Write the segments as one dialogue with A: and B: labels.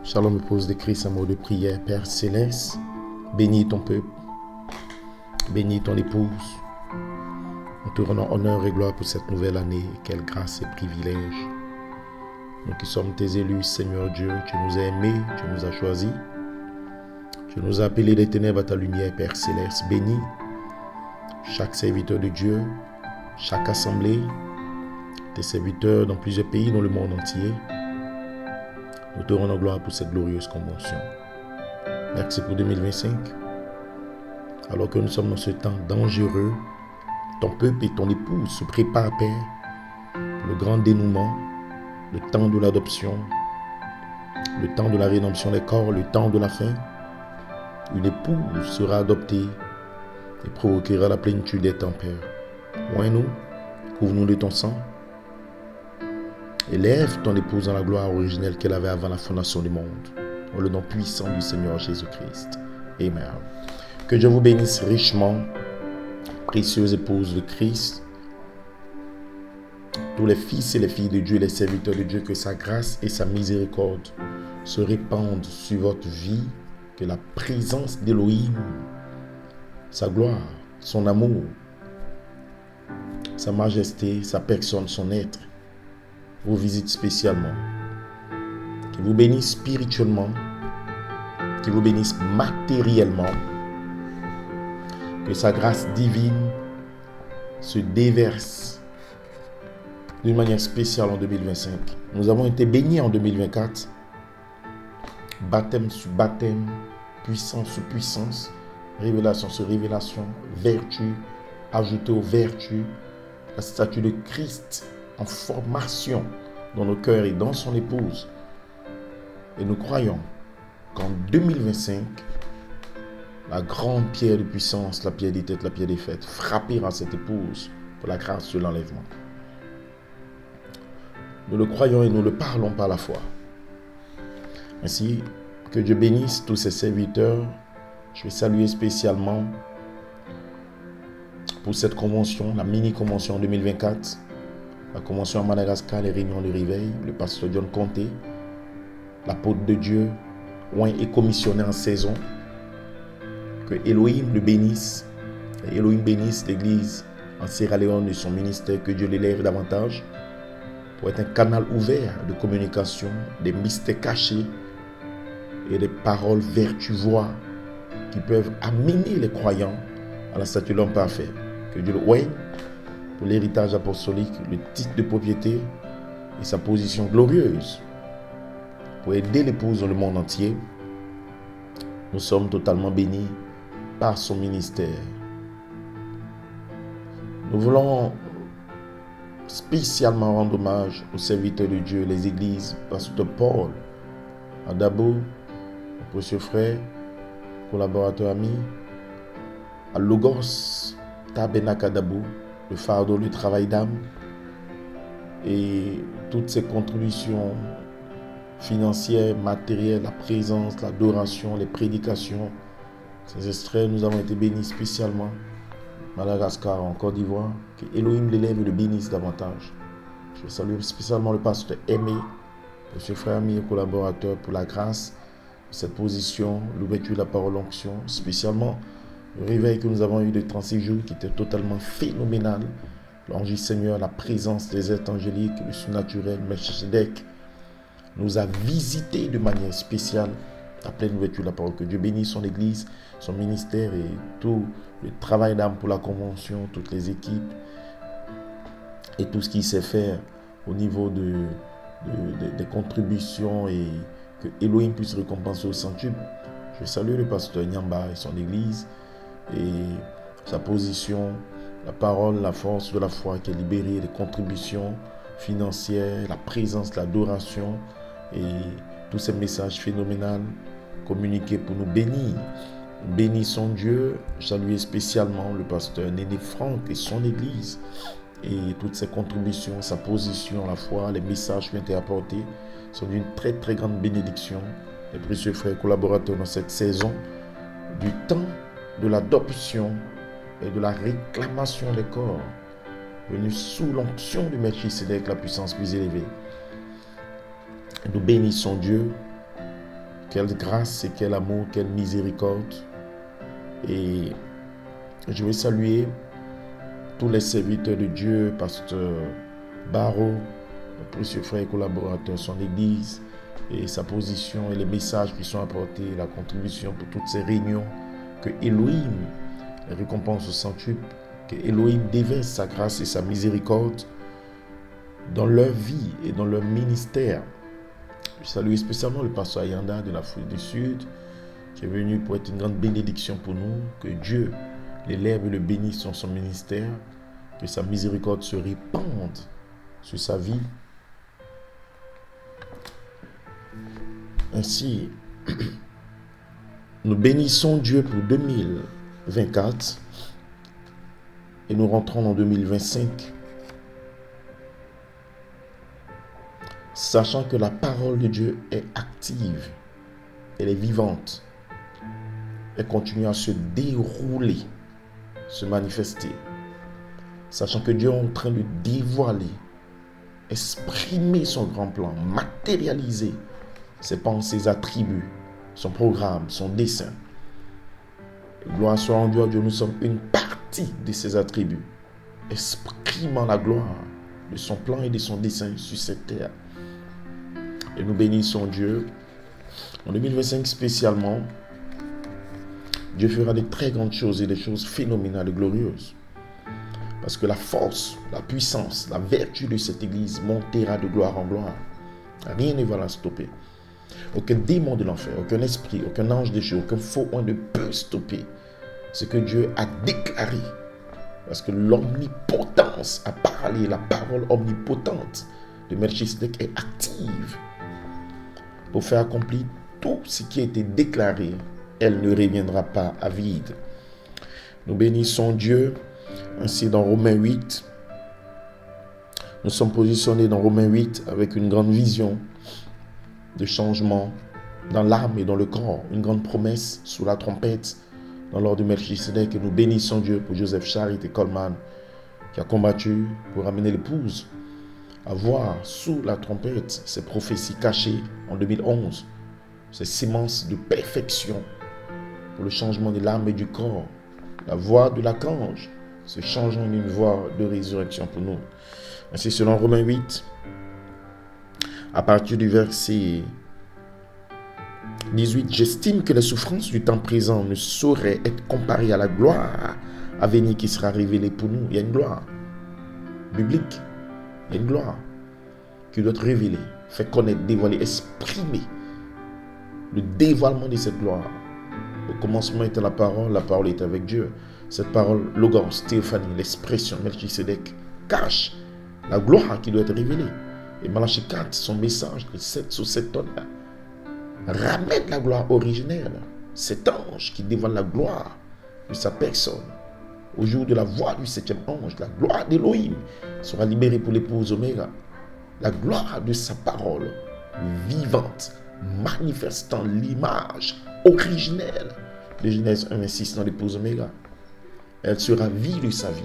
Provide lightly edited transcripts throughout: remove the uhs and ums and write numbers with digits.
A: Shalom épouse de Christ, un mot de prière. Père Céleste, bénis ton peuple, bénis ton épouse. Nous te rendons honneur et gloire pour cette nouvelle année. Quelle grâce et privilège. Nous qui sommes tes élus, Seigneur Dieu, tu nous as aimés, tu nous as choisis. Tu nous as appelés des ténèbres à ta lumière, Père Céleste. Bénis chaque serviteur de Dieu, chaque assemblée, tes serviteurs dans plusieurs pays, dans le monde entier. Nous te rendons gloire pour cette glorieuse convention. Merci pour 2025. Alors que nous sommes dans ce temps dangereux, ton peuple et ton épouse se préparent, Père, pour le grand dénouement, le temps de l'adoption, le temps de la rédemption des corps, le temps de la fin. Une épouse sera adoptée et provoquera la plénitude des temps, Père. Oins-nous, couvre-nous de ton sang. Élève ton épouse dans la gloire originelle qu'elle avait avant la fondation du monde. Dans le nom puissant du Seigneur Jésus-Christ. Amen. Que Dieu vous bénisse richement, précieuse épouse de Christ. Tous les fils et les filles de Dieu, les serviteurs de Dieu, que sa grâce et sa miséricorde se répandent sur votre vie. Que la présence d'Élohim, sa gloire, son amour, sa majesté, sa personne, son être, vous visite spécialement. Qu'il vous bénisse spirituellement, qu'il vous bénisse matériellement, que sa grâce divine se déverse d'une manière spéciale en 2025. Nous avons été bénis en 2024, baptême sur baptême, puissance sur puissance, révélation sur révélation, vertu ajoutée aux vertus, la statue de Christ en formation dans nos cœurs et dans son épouse. Et nous croyons qu'en 2025, la grande pierre de puissance, la pierre des têtes, la pierre des fêtes, frappera cette épouse pour la grâce de l'enlèvement. Nous le croyons et nous le parlons par la foi. Ainsi, que Dieu bénisse tous ses serviteurs. Je vais saluer spécialement pour cette convention, la mini-convention 2024, la convention à Madagascar, les réunions de réveil, le pasteur John Conté, l'apôtre de Dieu, oint et commissionné en saison. Que Elohim le bénisse, et Elohim bénisse l'église en Sierra Leone et son ministère, que Dieu l'élève davantage pour être un canal ouvert de communication, des mystères cachés et des paroles vertueuses qui peuvent amener les croyants à la statue de l'homme parfait. Que Dieu le oigne pour l'héritage apostolique, le titre de propriété et sa position glorieuse pour aider l'épouse dans le monde entier. Nous sommes totalement bénis par son ministère. Nous voulons spécialement rendre hommage aux serviteurs de Dieu, les églises, pasteur Paul, Adabo, mon précieux frère, collaborateur ami, à Logos, Tabernacle Adabo, le fardeau, le travail d'âme et toutes ces contributions financières, matérielles, la présence, l'adoration, les prédications. Ces extraits, nous avons été bénis spécialement. Madagascar, en Côte d'Ivoire, que Elohim l'élève et le bénisse davantage. Je salue spécialement le pasteur Aimé, monsieur frère ami et collaborateur, pour la grâce de cette position, l'ouverture de la parole onction, spécialement le réveil que nous avons eu de 36 jours qui était totalement phénoménal. L'ange du Seigneur, la présence des êtres angéliques, le surnaturel, Melchizedek, nous a visités de manière spéciale à pleine ouverture de la parole. Que Dieu bénisse son église, son ministère et tout le travail d'âme pour la convention, toutes les équipes et tout ce qu'il sait faire au niveau des contributions et que Elohim puisse récompenser au centuple. Je salue le pasteur Nyamba et son église et sa position, la parole, la force de la foi qui est libérée, les contributions financières, la présence, l'adoration et tous ces messages phénoménaux communiqués pour nous bénir. Bénissons Dieu, saluer spécialement le pasteur Néné Franck et son église et toutes ses contributions, sa position, la foi, les messages qui ont été apportés sont d'une très très grande bénédiction. Les précieux frères collaborateurs dans cette saison du temps de l'adoption et de la réclamation des corps venus sous l'onction du Melchizedek, la puissance plus élevée. Nous bénissons Dieu Quelle grâce et quel amour, quelle miséricorde. Et je vais saluer tous les serviteurs de Dieu, pasteur Barreau, le précieux frère et collaborateur, son église et sa position et les messages qui sont apportés, la contribution pour toutes ces réunions. Que Elohim les récompense au centuple, que Elohim déverse sa grâce et sa miséricorde dans leur vie et dans leur ministère. Je salue spécialement le pasteur Ayanda de l'Afrique du Sud, qui est venu pour être une grande bénédiction pour nous. Que Dieu l'élève et le bénisse dans son ministère, que sa miséricorde se répande sur sa vie. Ainsi, nous bénissons Dieu pour 2024 et nous rentrons en 2025, sachant que la parole de Dieu est active, elle est vivante, elle continue à se dérouler, se manifester, sachant que Dieu est en train de dévoiler, exprimer son grand plan, matérialiser ses pensées, ses attributs, son programme, son dessein. Gloire soit rendue à Dieu, nous sommes une partie de ses attributs, exprimant la gloire de son plan et de son dessein sur cette terre. Et nous bénissons Dieu. En 2025 spécialement, Dieu fera de très grandes choses et des choses phénoménales et glorieuses. Parce que la force, la puissance, la vertu de cette église montera de gloire en gloire. Rien ne va la stopper. Aucun démon de l'enfer, aucun esprit, aucun ange de Dieu, aucun faux oint ne peut stopper ce que Dieu a déclaré. Parce que l'omnipotence a parlé, la parole omnipotente de Melchisedec est active pour faire accomplir tout ce qui a été déclaré. Elle ne reviendra pas à vide. Nous bénissons Dieu. Ainsi dans Romains 8, nous sommes positionnés dans Romains 8 avec une grande vision de changement dans l'âme et dans le corps, une grande promesse sous la trompette dans l'ordre de Melchisedec. Et nous bénissons Dieu pour Joseph Charit et Coleman qui a combattu pour amener l'épouse à voir sous la trompette ces prophéties cachées en 2011, ces semences de perfection pour le changement de l'âme et du corps, la voix de l'archange se changeant en une voix de résurrection pour nous. Ainsi, selon Romains 8, à partir du verset 18, j'estime que les souffrances du temps présent ne sauraient être comparées à la gloire à venir qui sera révélée pour nous. Il y a une gloire biblique, il y a une gloire qui doit être révélée, fait connaître, dévoiler, exprimer le dévoilement de cette gloire. Au commencement était la parole était avec Dieu. Cette parole, Logos, Théophanie, l'expression, Melchisedec, cache la gloire qui doit être révélée. Et Malachie 4, son message de 7 sur 7 tonnes, ramène la gloire originelle. Cet ange qui dévoile la gloire de sa personne. Au jour de la voix du 7e ange, la gloire d'Elohim sera libérée pour l'épouse Oméga. La gloire de sa parole vivante, manifestant l'image originelle de Genèse 1:6 dans l'épouse Oméga. Elle sera vie de sa vie,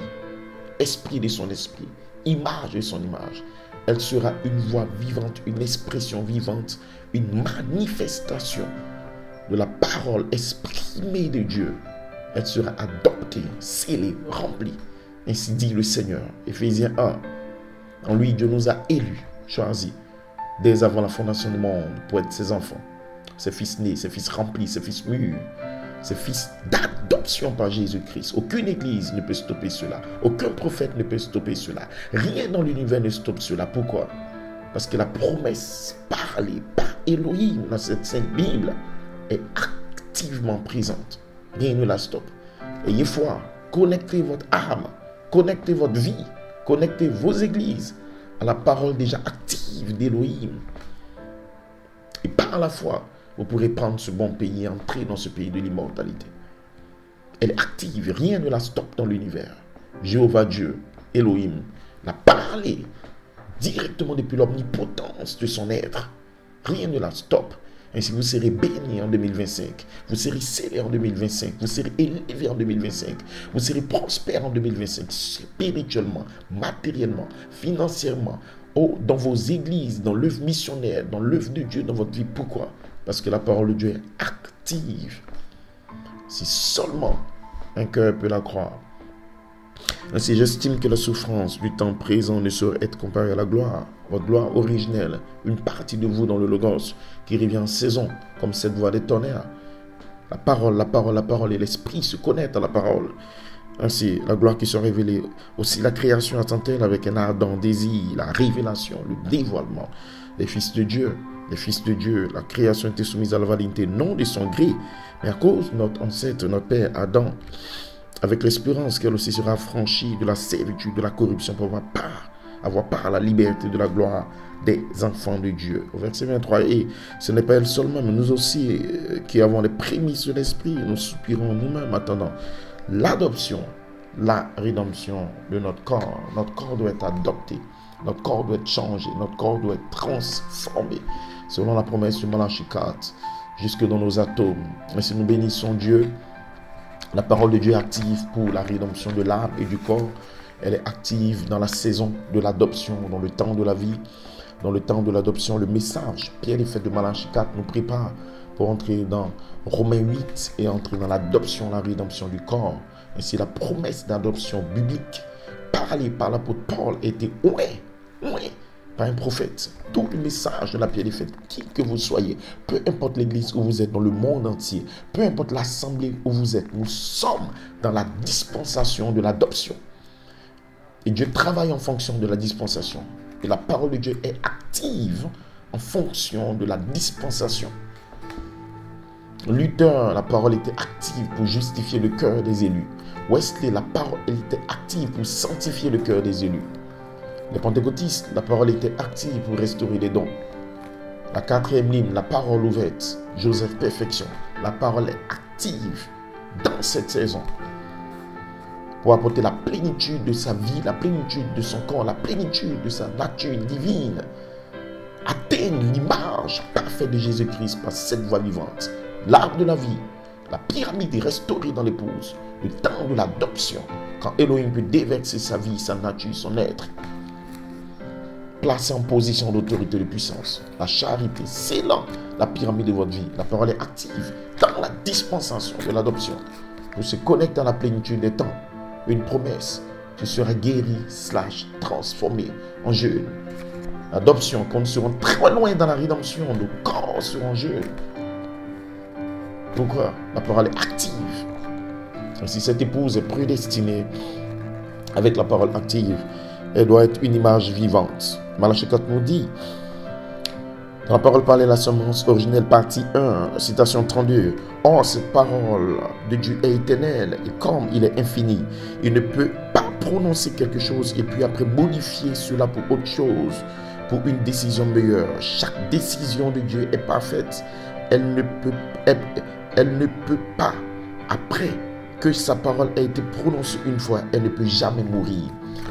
A: esprit de son esprit, image de son image. Elle sera une voix vivante, une expression vivante, une manifestation de la parole exprimée de Dieu. Elle sera adoptée, scellée, remplie. Ainsi dit le Seigneur. Éphésiens 1. En lui, Dieu nous a élus, choisis, dès avant la fondation du monde, pour être ses enfants, ses fils nés, ses fils remplis, ses fils mûrs, ses fils d'adoption par Jésus-Christ. Aucune église ne peut stopper cela. Aucun prophète ne peut stopper cela. Rien dans l'univers ne stoppe cela. Pourquoi? Parce que la promesse parlée par Elohim dans cette sainte Bible est activement présente. Rien ne la stoppe. Ayez foi. Connectez votre âme. Connectez votre vie. Connectez vos églises à la parole déjà active d'Elohim. Et par la foi, vous pourrez prendre ce bon pays et entrer dans ce pays de l'immortalité. Elle est active, rien ne la stoppe dans l'univers. Jéhovah Dieu, Elohim, l'a parlé directement depuis l'omnipotence de son être. Rien ne la stoppe. Ainsi, vous serez bénis en 2025. Vous serez scellés en 2025. Vous serez élevés en 2025. Vous serez prospères en 2025. Spirituellement, matériellement, financièrement, dans vos églises, dans l'œuvre missionnaire, dans l'œuvre de Dieu dans votre vie. Pourquoi? Parce que la parole de Dieu est active. Si seulement un cœur peut la croire. Ainsi, j'estime que la souffrance du temps présent ne saurait être comparée à la gloire, votre gloire originelle, une partie de vous dans le Logos, qui revient en saison, comme cette voix des tonnerres. La parole et l'esprit se connaissent à la parole. Ainsi, la gloire qui sera révélée, aussi la création attend-elle avec un ardent désir, la révélation, le dévoilement des fils de Dieu. Les fils de Dieu, la création était soumise à la vanité, non de son gré, mais à cause de notre ancêtre, notre père Adam, avec l'espérance qu'elle aussi sera affranchie de la servitude, de la corruption, pour avoir part à la liberté de la gloire des enfants de Dieu. Au verset 23, et ce n'est pas elle seulement, mais nous aussi, qui avons les prémices de l'esprit, nous soupirons nous-mêmes attendant l'adoption, la rédemption de notre corps. Notre corps doit être adopté, notre corps doit être changé, notre corps doit être transformé, selon la promesse de Malachie 4, jusque dans nos atomes. Et si nous bénissons Dieu, la parole de Dieu est active pour la rédemption de l'âme et du corps. Elle est active dans la saison de l'adoption, dans le temps de la vie, dans le temps de l'adoption. Le message, Pierre les Faits de Malachie 4 nous prépare pour entrer dans Romains 8 et entrer dans l'adoption, la rédemption du corps. Ainsi, la promesse d'adoption biblique parlée par l'apôtre Paul était par un prophète. Tout le message de la Pierre des Fêtes, qui que vous soyez, peu importe l'église où vous êtes dans le monde entier, peu importe l'assemblée où vous êtes, nous sommes dans la dispensation de l'adoption. Et Dieu travaille en fonction de la dispensation. Et la parole de Dieu est active en fonction de la dispensation. Luther, la parole était active pour justifier le cœur des élus. Wesley, la parole était active pour sanctifier le cœur des élus. Les pentecôtistes, la parole était active pour restaurer les dons. La quatrième ligne, la parole ouverte, Joseph Perfection. La parole est active dans cette saison pour apporter la plénitude de sa vie, la plénitude de son corps, la plénitude de sa nature divine. Atteindre l'image parfaite de Jésus-Christ par cette voie vivante. L'arbre de la vie, la pyramide est restaurée dans l'épouse. Le temps de l'adoption, quand Elohim peut déverser sa vie, sa nature, son être, placé en position d'autorité et de puissance. La charité, c'est là la pyramide de votre vie. La parole est active dans la dispensation de l'adoption. Nous se connectons à la plénitude des temps. Une promesse, tu seras guéri / transformé en jeune. L'adoption, quand nous serons très loin dans la rédemption, nos corps seront en jeune. Pourquoi? La parole est active. Si cette épouse est prédestinée avec la parole active, elle doit être une image vivante. Malachie 4 nous dit, dans la parole parlée, la semence originelle, partie 1, citation 32. Or, cette parole de Dieu est éternelle, et comme il est infini, il ne peut pas prononcer quelque chose et puis après modifier cela pour autre chose, pour une décision meilleure. Chaque décision de Dieu est parfaite. Elle ne peut pas, après que sa parole a été prononcée une fois, elle ne peut jamais mourir.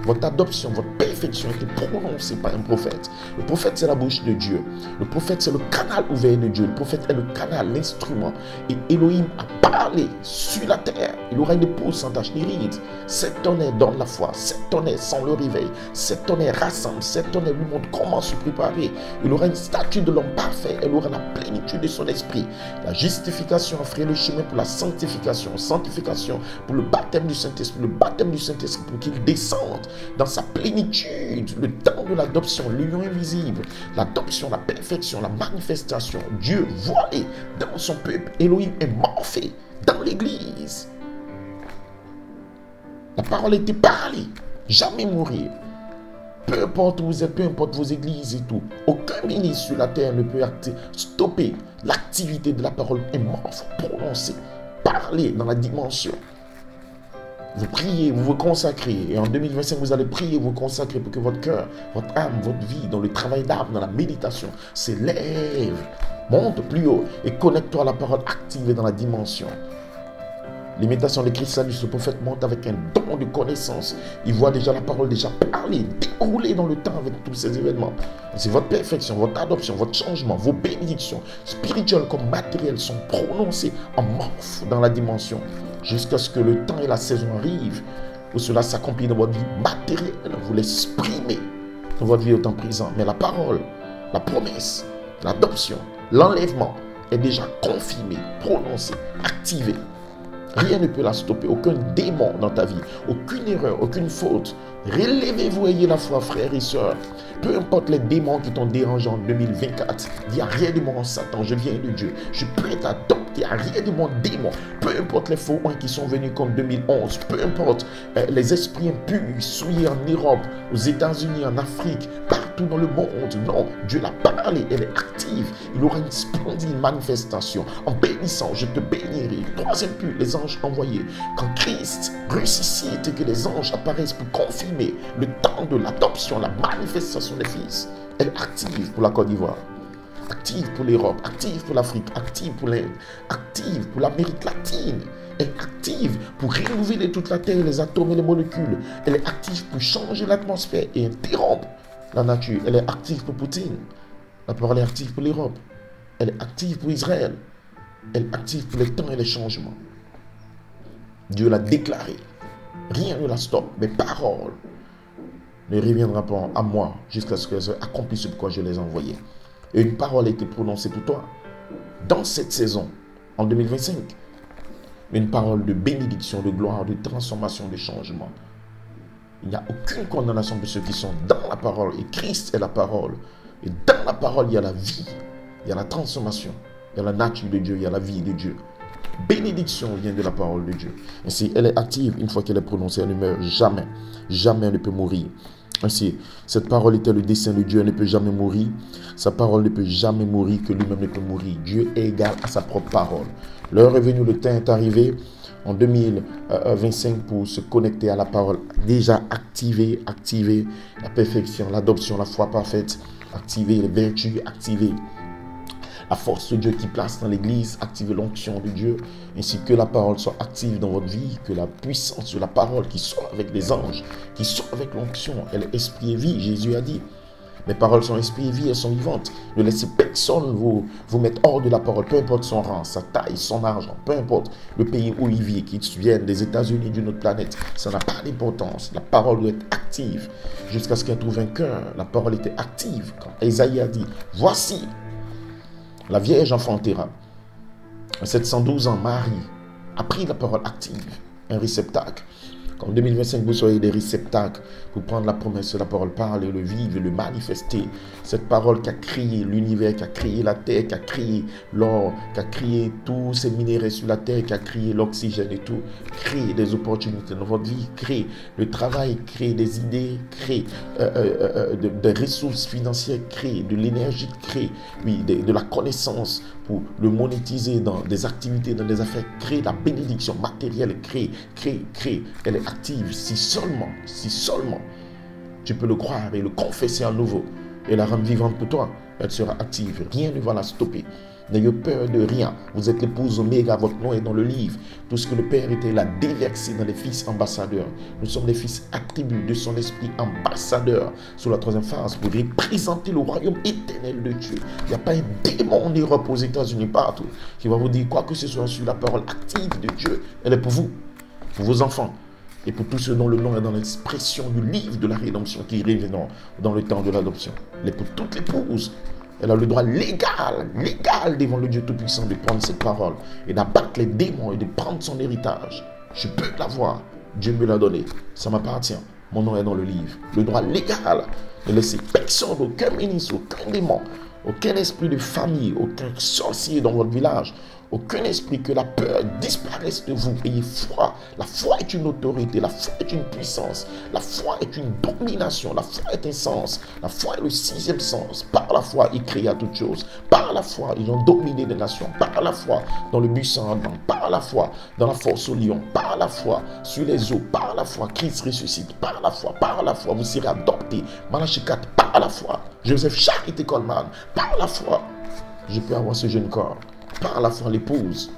A: Votre adoption, votre perfection a été prononcée par un prophète. Le prophète, c'est la bouche de Dieu. Le prophète, c'est le canal ouvert de Dieu. Le prophète est le canal, l'instrument. Et Elohim a parlé sur la terre. Il aura une épouse sans tache ni ride. Cet tonnerre donne la foi. Cet tonnerre sent le réveil. Cet tonnerre rassemble. Cet tonnerre lui montre comment se préparer. Il aura une statue de l'homme parfait. Elle aura la plénitude de son esprit. La justification offrait le chemin pour la sanctification. Sanctification pour le baptême du Saint-Esprit. Le baptême du Saint-Esprit pour qu'il descende dans sa plénitude, le temps de l'adoption, l'union invisible, l'adoption, la perfection, la manifestation, Dieu voilé dans son peuple, Elohim est morphé dans l'église. La parole a été parlée, jamais mourir. Peu importe où vous êtes, peu importe vos églises et tout, aucun ministre sur la terre ne peut stopper l'activité de la parole morphe, prononcée, parler dans la dimension. Vous priez, vous vous consacrez. Et en 2025, vous allez prier, vous consacrer pour que votre cœur, votre âme, votre vie, dans le travail d'âme, dans la méditation, s'élève, monte plus haut et connecte-toi à la parole activée dans la dimension. L'imitation de Christ, le prophète monte avec un don de connaissance. Il voit déjà la parole déjà parler, dérouler dans le temps avec tous ces événements. C'est votre perfection, votre adoption, votre changement, vos bénédictions spirituelles comme matérielles sont prononcées en morphe dans la dimension. Jusqu'à ce que le temps et la saison arrivent, où cela s'accomplit dans votre vie matérielle, vous l'exprimez dans votre vie au temps présent. Mais la parole, la promesse, l'adoption, l'enlèvement, est déjà confirmée, prononcée, activée. Rien ne peut la stopper, aucun démon dans ta vie, aucune erreur, aucune faute. Relevez-vous, ayez la foi, frères et sœurs. Peu importe les démons qui t'ont dérangé en 2024, il n'y a rien de mon Satan, je viens de Dieu. Je peux t'adopter, il n'y a rien de mon démon. Peu importe les faux qui sont venus comme 2011, peu importe les esprits impurs souillés en Europe, aux États-Unis, en Afrique, partout dans le monde. Non, Dieu l'a parlé, elle est active. Il aura une splendide manifestation. En bénissant, je te bénirai. Troisième but, les anges envoyés. Quand Christ ressuscite et que les anges apparaissent pour confirmer le temps de l'adoption, la manifestation des fils, elle est active pour la Côte d'Ivoire, active pour l'Europe, active pour l'Afrique, active pour l'Inde, active pour l'Amérique latine. Elle est active pour renouveler toute la terre, les atomes et les molécules. Elle est active pour changer l'atmosphère et interrompre la nature. Elle est active pour Poutine. La parole est active pour l'Europe. Elle est active pour Israël. Elle est active pour les temps et les changements. Dieu l'a déclaré. Rien ne la stoppe. Mes paroles ne reviendront pas à moi jusqu'à ce qu'elles accomplissent ce pourquoi je les ai envoyées. Et une parole a été prononcée pour toi dans cette saison, en 2025. Une parole de bénédiction, de gloire, de transformation, de changement. Il n'y a aucune condamnation pour ceux qui sont dans la parole. Et Christ est la parole. Et dans la parole, il y a la vie. Il y a la transformation. Il y a la nature de Dieu. Il y a la vie de Dieu. Bénédiction vient de la parole de Dieu. Ainsi, elle est active. Une fois qu'elle est prononcée, elle ne meurt jamais. Jamais elle ne peut mourir. Ainsi, cette parole était le dessein de Dieu. Elle ne peut jamais mourir. Sa parole ne peut jamais mourir, que lui-même ne peut mourir. Dieu est égal à sa propre parole. L'heure est venue, le temps est arrivé en 2025 pour se connecter à la parole. Déjà activer la perfection, l'adoption, la foi parfaite. Activer les vertus, activer la force de Dieu qui place dans l'église, activer l'onction de Dieu, ainsi que la parole soit active dans votre vie, que la puissance de la parole qui soit avec les anges, qui soit avec l'onction, elle est esprit et vie. Jésus a dit, mes paroles sont esprit et vie, elles sont vivantes. Ne laissez personne vous mettre hors de la parole, peu importe son rang, sa taille, son argent, peu importe le pays où il vit, qu'il vienne des États-Unis, d'une autre planète, ça n'a pas d'importance. La parole doit être active jusqu'à ce qu'elle trouve un cœur. La parole était active quand Ésaïe a dit, voici, la Vierge enfantera. À 712 ans, Marie a pris la parole active, un réceptacle. En 2025, vous soyez des réceptacles pour prendre la promesse de la parole, parler, le vivre, le manifester. Cette parole qui a créé l'univers, qui a créé la terre, qui a créé l'or, qui a créé tous ces minéraux sur la terre, qui a créé l'oxygène et tout, crée des opportunités dans votre vie, crée le travail, crée des idées, crée des ressources financières, crée de l'énergie, crée de la connaissance pour le monétiser dans des activités, dans des affaires, crée la bénédiction matérielle, crée. Elle est active si seulement tu peux le croire et le confesser à nouveau et la rendre vivante pour toi. Elle sera active, rien ne va la stopper. N'ayez peur de rien. Vous êtes l'épouse Oméga, votre nom est dans le livre. Tout ce que le Père était, il a déversé dans les fils ambassadeurs. Nous sommes les fils attributs de son esprit ambassadeur sur la troisième phase pour représenter le royaume éternel de Dieu. Il n'y a pas un démon en Europe, aux États-Unis, partout, qui va vous dire quoi que ce soit sur la parole active de Dieu. Elle est pour vous, pour vos enfants. Et pour tous ceux dont le nom est dans l'expression du livre de la rédemption qui revient dans le temps de l'adoption. Et pour toute l'épouse, elle a le droit légal devant le Dieu Tout-Puissant de prendre cette parole et d'abattre les démons et de prendre son héritage. Je peux l'avoir. Dieu me l'a donné. Ça m'appartient. Mon nom est dans le livre. Le droit légal de laisser personne, aucun ministre, aucun démon, aucun esprit de famille, aucun sorcier dans votre village, aucun esprit, que la peur disparaisse de vous. Ayez foi. La foi est une autorité. La foi est une puissance. La foi est une domination. La foi est un sens. La foi est le sixième sens. Par la foi, il créa toutes choses. Par la foi, ils ont dominé les nations. Par la foi, dans le buisson ardent. Par la foi, dans la force au lion. Par la foi, sur les eaux. Par la foi, Christ ressuscite. Par la foi, vous serez adoptés. Malachie 4, par la foi. Joseph Charité Coleman, par la foi, je peux avoir ce jeune corps. Par la foi, l'épouse.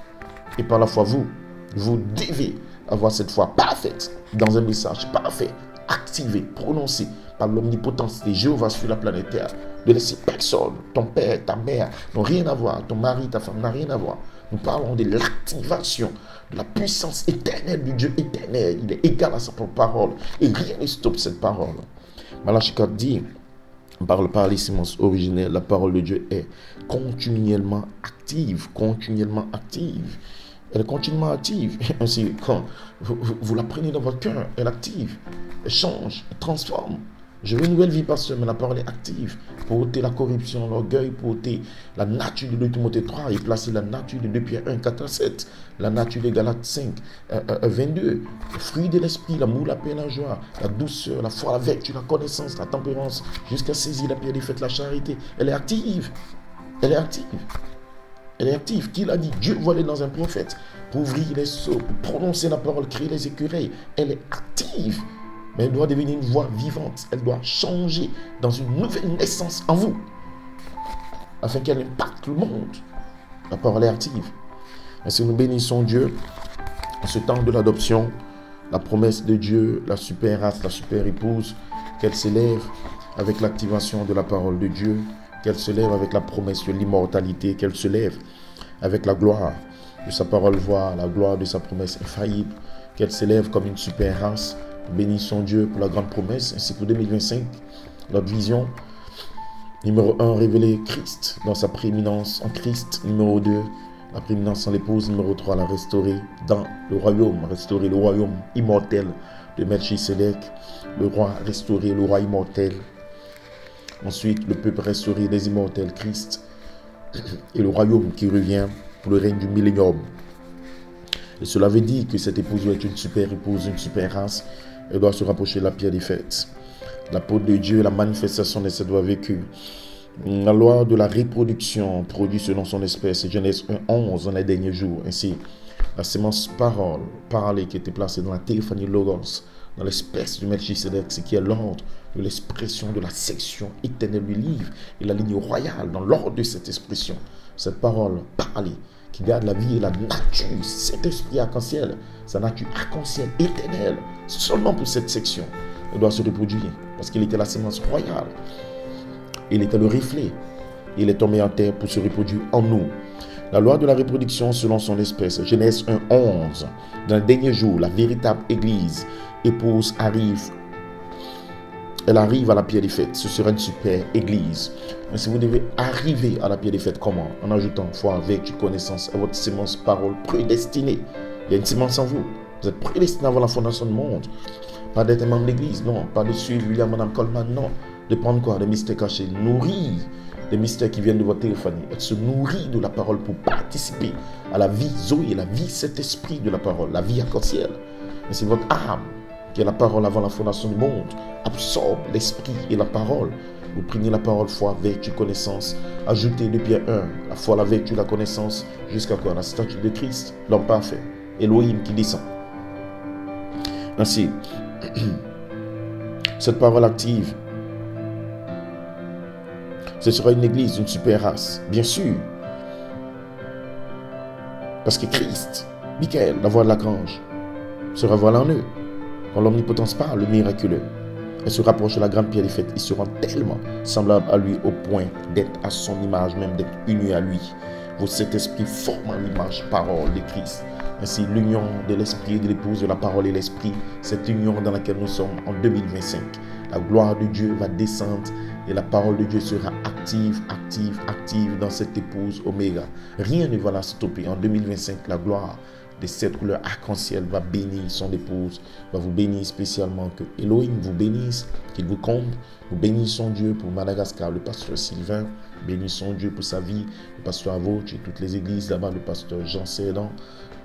A: Et par la foi, vous devez avoir cette foi parfaite dans un message parfait, activé, prononcé par l'omnipotence de Jéhovah sur la planète Terre. De laisser personne, ton père, ta mère, n'ont rien à voir, ton mari, ta femme n'a rien à voir. Nous parlons de l'activation de la puissance éternelle du Dieu éternel. Il est égal à sa propre parole. Et rien ne stoppe cette parole. Malachie 4 dit, Par le parlissement originel, la parole de Dieu est continuellement active, continuellement active. Elle est continuellement active. Ainsi, quand vous la prenez dans votre cœur, elle active, elle change, elle transforme. Je veux une nouvelle vie, pasteur, mais la parole est active pour ôter la corruption, l'orgueil, pour ôter la nature de 2 Timothée 3 et placer la nature de 2 Pierre 1, 4 à 7, la nature de Galates 5, 22, le fruit de l'esprit, l'amour, la paix, la joie, la douceur, la foi, la vertu, la connaissance, la tempérance, jusqu'à saisir la pierre des fêtes, la charité. Elle est active. Elle est active. Elle est active. Qui l'a dit? Dieu voit dans un prophète pour ouvrir les seaux, pour prononcer la parole, créer les écureuils. Elle est active. Mais elle doit devenir une voix vivante. Elle doit changer dans une nouvelle naissance en vous, afin qu'elle impacte le monde. La parole est active. Ainsi, nous bénissons Dieu en ce temps de l'adoption, la promesse de Dieu, la super race, la super épouse, qu'elle s'élève avec l'activation de la parole de Dieu, qu'elle se lève avec la promesse de l'immortalité, qu'elle se lève avec la gloire de sa parole voix, la gloire de sa promesse infaillible, qu'elle s'élève comme une super race. Bénissons Dieu pour la grande promesse, ainsi pour 2025, notre vision. Numéro 1, révéler Christ dans sa prééminence en Christ. Numéro 2, la prééminence en l'épouse. Numéro 3, la restaurer dans le royaume, restaurer le royaume immortel de Melchisedec. Le roi restaurer le roi immortel. Ensuite, le peuple restauré des immortels, Christ. Et le royaume qui revient pour le règne du millénium. Et cela veut dire que cette épouse doit être une super épouse, une super race. Elle doit se rapprocher de la pierre des fêtes. L'apôtre de Dieu, la manifestation de cette loi vécue. La loi de la reproduction produit selon son espèce. Genèse 1:11 dans les derniers jours. Ainsi, la sémence parole, parler qui était placée dans la téléphonie logos, dans l'espèce du Melchisedec, ce qui est l'ordre de l'expression de la section éternelle du livre et la ligne royale dans l'ordre de cette expression. Cette parole, parler, qui garde la vie et la nature, cet esprit arc-en-ciel, sa nature arc-en-ciel éternelle, seulement pour cette section. Elle doit se reproduire, parce qu'il était la sémence royale. Il était le reflet. Il est tombé en terre pour se reproduire en nous. La loi de la reproduction selon son espèce, Genèse 1:11. Dans le dernier jour, la véritable église, épouse arrive. Elle arrive à la pierre des fêtes. Ce sera une super église. Mais si vous devez arriver à la pierre des fêtes, comment? En ajoutant foi, vertu, connaissance à votre sémence, parole prédestinée. Il y a une sémence en vous. Vous êtes prédestiné avant la fondation du monde. Pas d'être membre de l'église, non. Pas de suivre William, Madame Coleman, non. De prendre quoi? Des mystères cachés. Nourrir des mystères qui viennent de votre téléphonie. Elle se nourrit de la parole pour participer à la vie Zoé, la vie, cet esprit de la parole, la vie arc-en-ciel. Mais c'est votre âme qui est la parole avant la fondation du monde. Absorbe l'esprit et la parole. Vous prenez la parole, foi, vertu, connaissance. Ajoutez 2 Pierre 1, la foi, la vertu, la connaissance, jusqu'à quoi? La statue de Christ, l'homme parfait. Elohim qui descend. Ainsi, cette parole active, ce sera une église, une super race, bien sûr. Parce que Christ, Michael, la voix de l'archange, se révèle en eux. Quand l'omnipotence parle, le miraculeux, elle se rapproche de la grande pierre des fêtes. Ils seront tellement semblables à lui au point d'être à son image, même d'être unis à lui. Votre Saint-Esprit forme l'image, parole de Christ. Ainsi, l'union de l'esprit et de l'épouse, de la parole et l'esprit, cette union dans laquelle nous sommes en 2025. La gloire de Dieu va descendre et la parole de Dieu sera active, active, active dans cette épouse Oméga. Rien ne va la stopper. En 2025, la gloire de cette couleur arc-en-ciel va bénir son épouse, va vous bénir spécialement. Que Elohim vous bénisse, qu'il vous comble. Nous bénissons Dieu pour Madagascar, le pasteur Sylvain. Bénissons Dieu pour sa vie, le pasteur Avoch et toutes les églises là-bas, le pasteur Jean Cédan,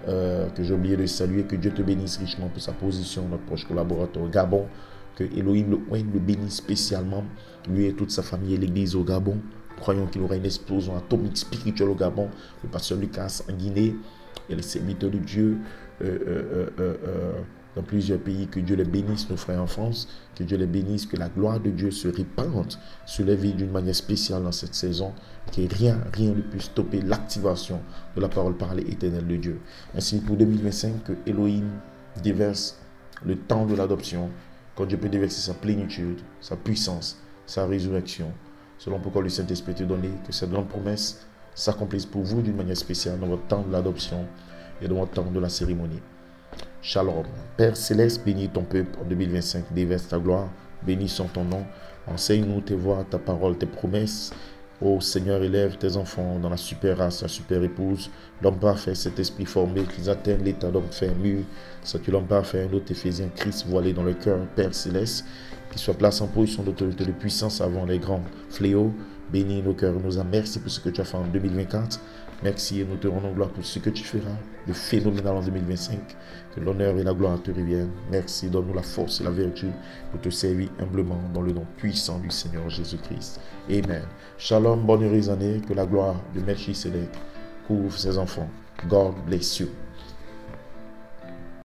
A: que j'ai oublié de saluer. Que Dieu te bénisse richement pour sa position, notre proche collaborateur au Gabon. Que Elohim le bénisse spécialement, lui et toute sa famille et l'église au Gabon. Croyons qu'il aura une explosion atomique spirituelle au Gabon. Le pasteur Lucas en Guinée et les serviteurs de Dieu dans plusieurs pays. Que Dieu les bénisse, nos frères en France. Que Dieu les bénisse, que la gloire de Dieu se répande sur les vies d'une manière spéciale dans cette saison. Que rien ne puisse stopper l'activation de la parole parlée éternelle de Dieu. Ainsi pour 2025, que Elohim déverse le temps de l'adoption. Quand Dieu peut déverser sa plénitude, sa puissance, sa résurrection. Selon pourquoi le Saint-Esprit te donné, que cette grande promesse s'accomplisse pour vous d'une manière spéciale dans votre temps de l'adoption et dans votre temps de la cérémonie. Shalom. Père Céleste, bénis ton peuple en 2025, déverse ta gloire, bénissons ton nom Enseigne-nous tes voies, ta parole, tes promesses. Ô Seigneur, élève tes enfants dans la super race, la super épouse, l'homme parfait, cet esprit formé, qu'ils atteignent l'état d'homme fait mûr, soit que l'homme parfait, un autre Éphésiens, Christ voilé dans le cœur, Père céleste, qu'il soit placé en position d'autorité de puissance avant les grands fléaux. Bénis nos cœurs, nos âmes. Merci pour ce que tu as fait en 2024. Merci et nous te rendons gloire pour ce que tu feras de phénoménal en 2025. Que l'honneur et la gloire te reviennent. Merci, donne-nous la force et la vertu pour te servir humblement dans le nom puissant du Seigneur Jésus-Christ. Amen. Shalom, bonne heureuse année. Que la gloire de Melchisedec couvre ses enfants. God bless you.